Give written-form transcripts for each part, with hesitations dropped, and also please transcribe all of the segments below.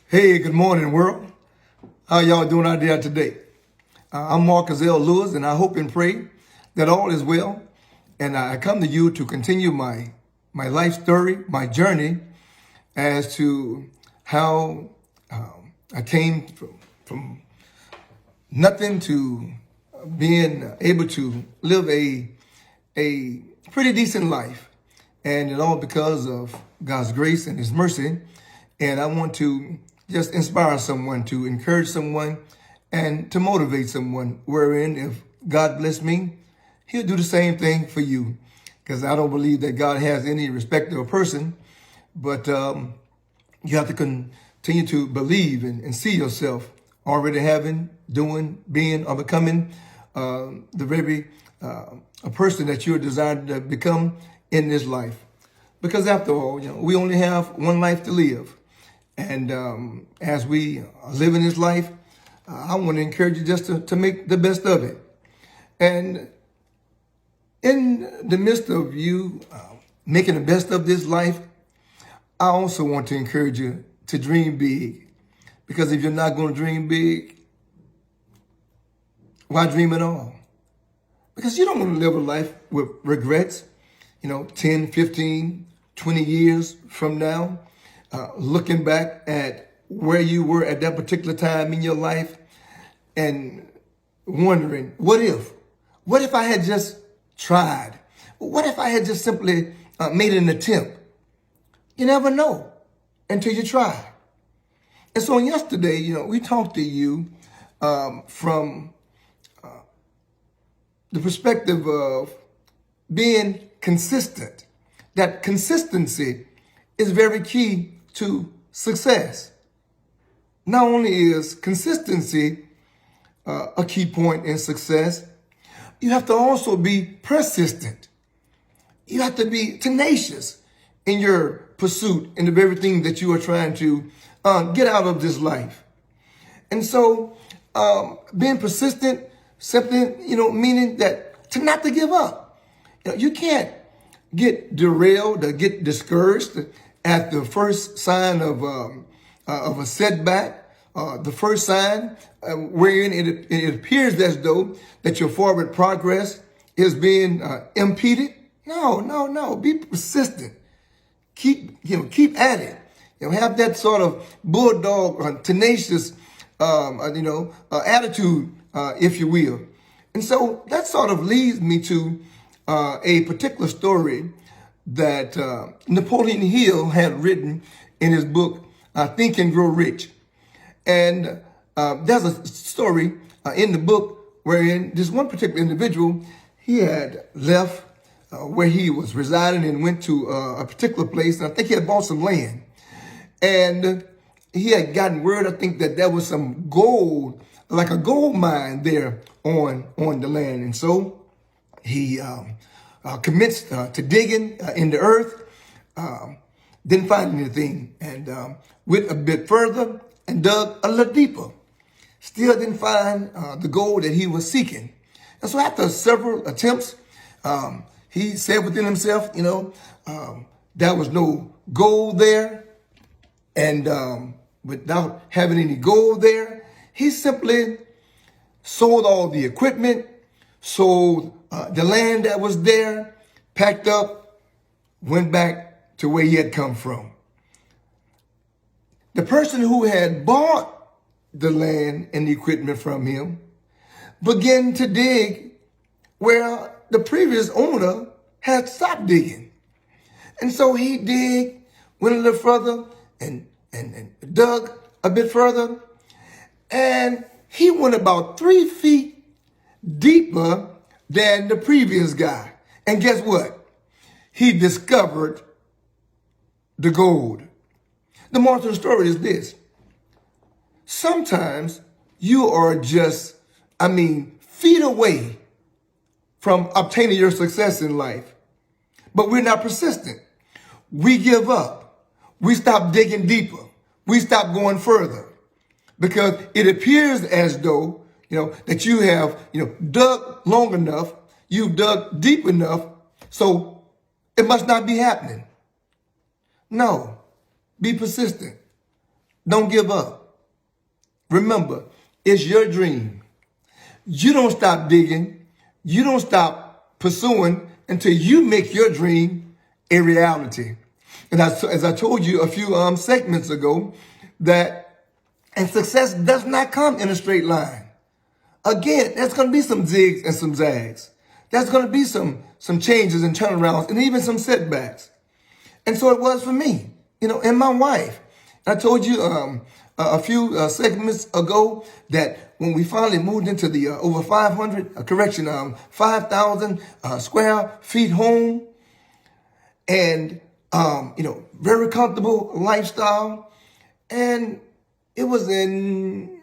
Hey, good morning, world. How y'all doing out there today? I'm Marcus L. Lewis, and I hope and pray that all is well. And I come to you to continue my life story, my journey, as to how I came from nothing to being able to live a pretty decent life, and it all because of God's grace and His mercy. And I want to just inspire someone, to encourage someone, and to motivate someone, wherein if God bless me, He'll do the same thing for you. Because I don't believe that God has any respect of a person, but you have to continue to believe and see yourself already having, doing, being, or becoming the very a person that you're designed to become in this life. Because after all, we only have one life to live. And as we live in this life, I want to encourage you just to make the best of it. And in the midst of you making the best of this life, I also want to encourage you to dream big. Because if you're not going to dream big, why dream at all? Because you don't want to live a life with regrets, 10, 15, 20 years from now. Looking back at where you were at that particular time in your life and wondering, what if? What if I had just tried? What if I had just simply made an attempt? You never know until you try. And so yesterday, we talked to you from the perspective of being consistent. That consistency is very key to success. Not only is consistency a key point in success, you have to also be persistent. You have to be tenacious in your pursuit in the very thing that you are trying to get out of this life. And so being persistent simply, meaning that to not to give up. You can't get derailed or get discouraged at the first sign of a setback, the first sign wherein it appears as though that your forward progress is being impeded. No. Be persistent. Keep at it. Have that sort of bulldog, tenacious, attitude, if you will. And so that sort of leads me to a particular story that Napoleon Hill had written in his book, Think and Grow Rich. And there's a story in the book wherein this one particular individual, he had left where he was residing and went to a particular place. And I think he had bought some land. And he had gotten word, I think, that there was some gold, like a gold mine there on the land. And so he commenced to digging in the earth, didn't find anything, and went a bit further and dug a little deeper. Still didn't find the gold that he was seeking. And so after several attempts, he said within himself, there was no gold there. And without having any gold there, he simply sold all the equipment, sold the land that was there, packed up, went back to where he had come from. The person who had bought the land and the equipment from him began to dig where the previous owner had stopped digging. And so he went a little further and dug a bit further. And he went about 3 feet deeper than the previous guy. And guess what? He discovered the gold. The moral of the story is this. Sometimes you are just, feet away from obtaining your success in life. But we're not persistent. We give up. We stop digging deeper. We stop going further. Because it appears as though, that you have, dug long enough, you've dug deep enough, so it must not be happening. No, be persistent. Don't give up. Remember, it's your dream. You don't stop digging. You don't stop pursuing until you make your dream a reality. And as I told you a few segments ago, and success does not come in a straight line. Again, there's going to be some zigs and some zags. There's going to be some changes and turnarounds and even some setbacks. And so it was for me, and my wife. I told you a few segments ago that when we finally moved into the over 5,000 square feet home and, very comfortable lifestyle. And it was in,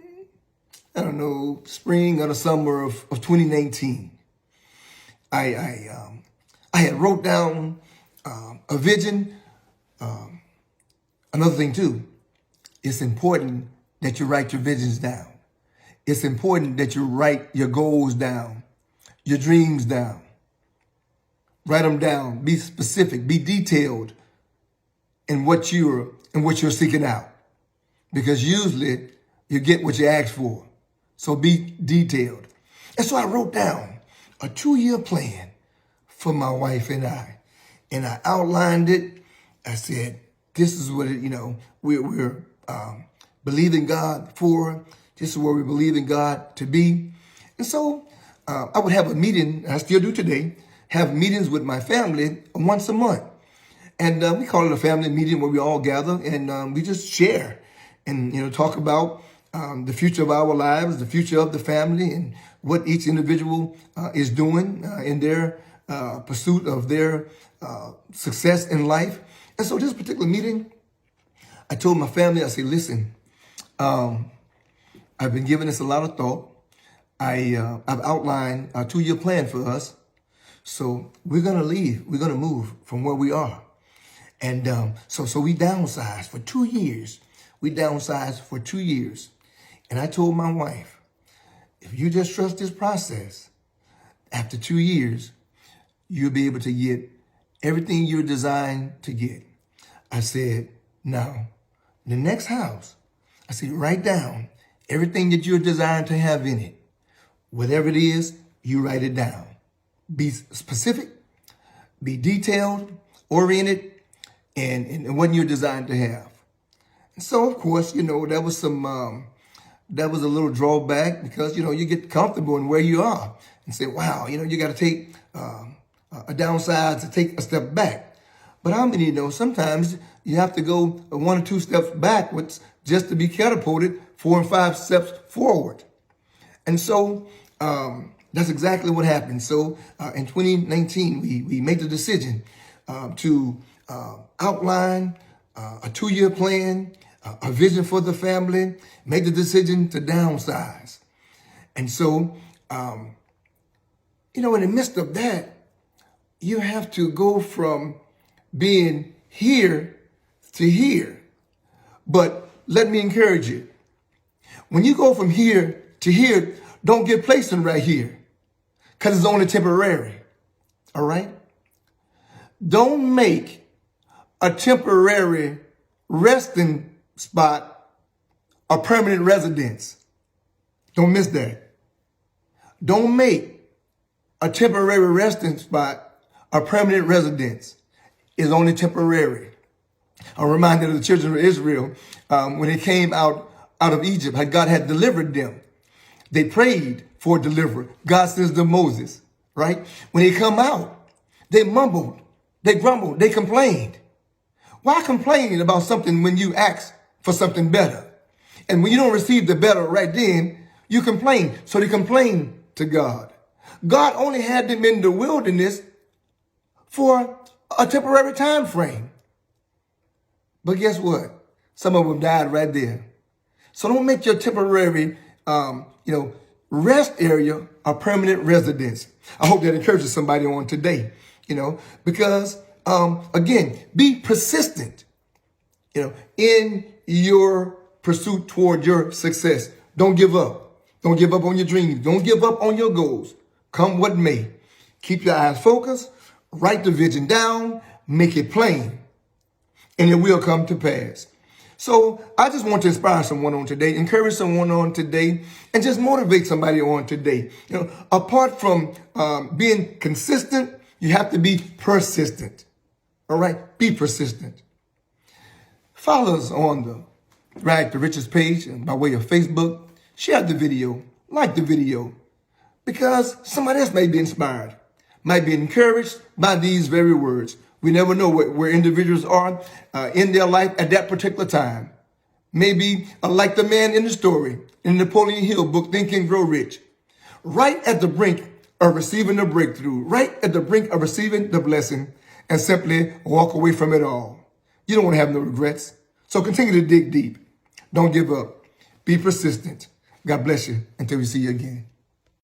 spring or the summer of 2019. I had wrote down a vision. Another thing too, it's important that you write your visions down. It's important that you write your goals down, your dreams down. Write them down. Be specific. Be detailed in what you're seeking out, because usually you get what you ask for. So be detailed. And so I wrote down a 2-year plan for my wife and I outlined it. I said, this is what we're believing God for. This is where we believe in God to be. And so I would have a meeting, and I still do today, have meetings with my family once a month. And we call it a family meeting where we all gather and we just share and, talk about the future of our lives, the future of the family, and what each individual is doing in their pursuit of their success in life. And so this particular meeting, I told my family, I said, listen, I've been giving this a lot of thought. I've outlined a 2-year plan for us. So we're going to leave. We're going to move from where we are. And so we downsized for 2 years. We downsized for 2 years. And I told my wife, if you just trust this process, after 2 years, you'll be able to get everything you're designed to get. I said, now, the next house, I said, write down everything that you're designed to have in it. Whatever it is, you write it down. Be specific, be detailed, oriented, and what you're designed to have. And so, of course, there was that was a little drawback because, you get comfortable in where you are and say, wow, you got to take a downsize to take a step back. But how many sometimes you have to go 1 or 2 steps backwards just to be catapulted 4 and 5 steps forward. And so that's exactly what happened. So in 2019, we made the decision to outline a 2-year plan, a vision for the family, make the decision to downsize. And so, in the midst of that, you have to go from being here to here. But let me encourage you. When you go from here to here, don't get placing right here because it's only temporary. All right? Don't make a temporary resting spot a permanent residence. Don't miss that. Don't make a temporary resting spot a permanent residence. It's only temporary. I'm reminded of the children of Israel when they came out of Egypt, how God had delivered them. They prayed for a deliverer. God sends them Moses, right? When they come out, they mumbled, they grumbled, they complained. Why complain about something when you ask for something better? And when you don't receive the better right then, you complain. So they complained to God. God only had them in the wilderness for a temporary time frame. But guess what? Some of them died right there. So don't make your temporary, rest area a permanent residence. I hope that encourages somebody on today, because, again, be persistent, in your pursuit toward your success. Don't give up. Don't give up on your dreams. Don't give up on your goals. Come what may. Keep your eyes focused. Write the vision down. Make it plain. And it will come to pass. So I just want to inspire someone on today, encourage someone on today, and just motivate somebody on today. You know, apart from being consistent, you have to be persistent. All right? Be persistent. Follow us on the Rag to Riches page and by way of Facebook. Share the video. Like the video. Because somebody else may be inspired, might be encouraged by these very words. We never know where individuals are in their life at that particular time. Maybe like the man in the story in Napoleon Hill book, Think and Grow Rich. Right at the brink of receiving the breakthrough, right at the brink of receiving the blessing, and simply walk away from it all. You don't want to have no regrets. So continue to dig deep. Don't give up. Be persistent. God bless you until we see you again.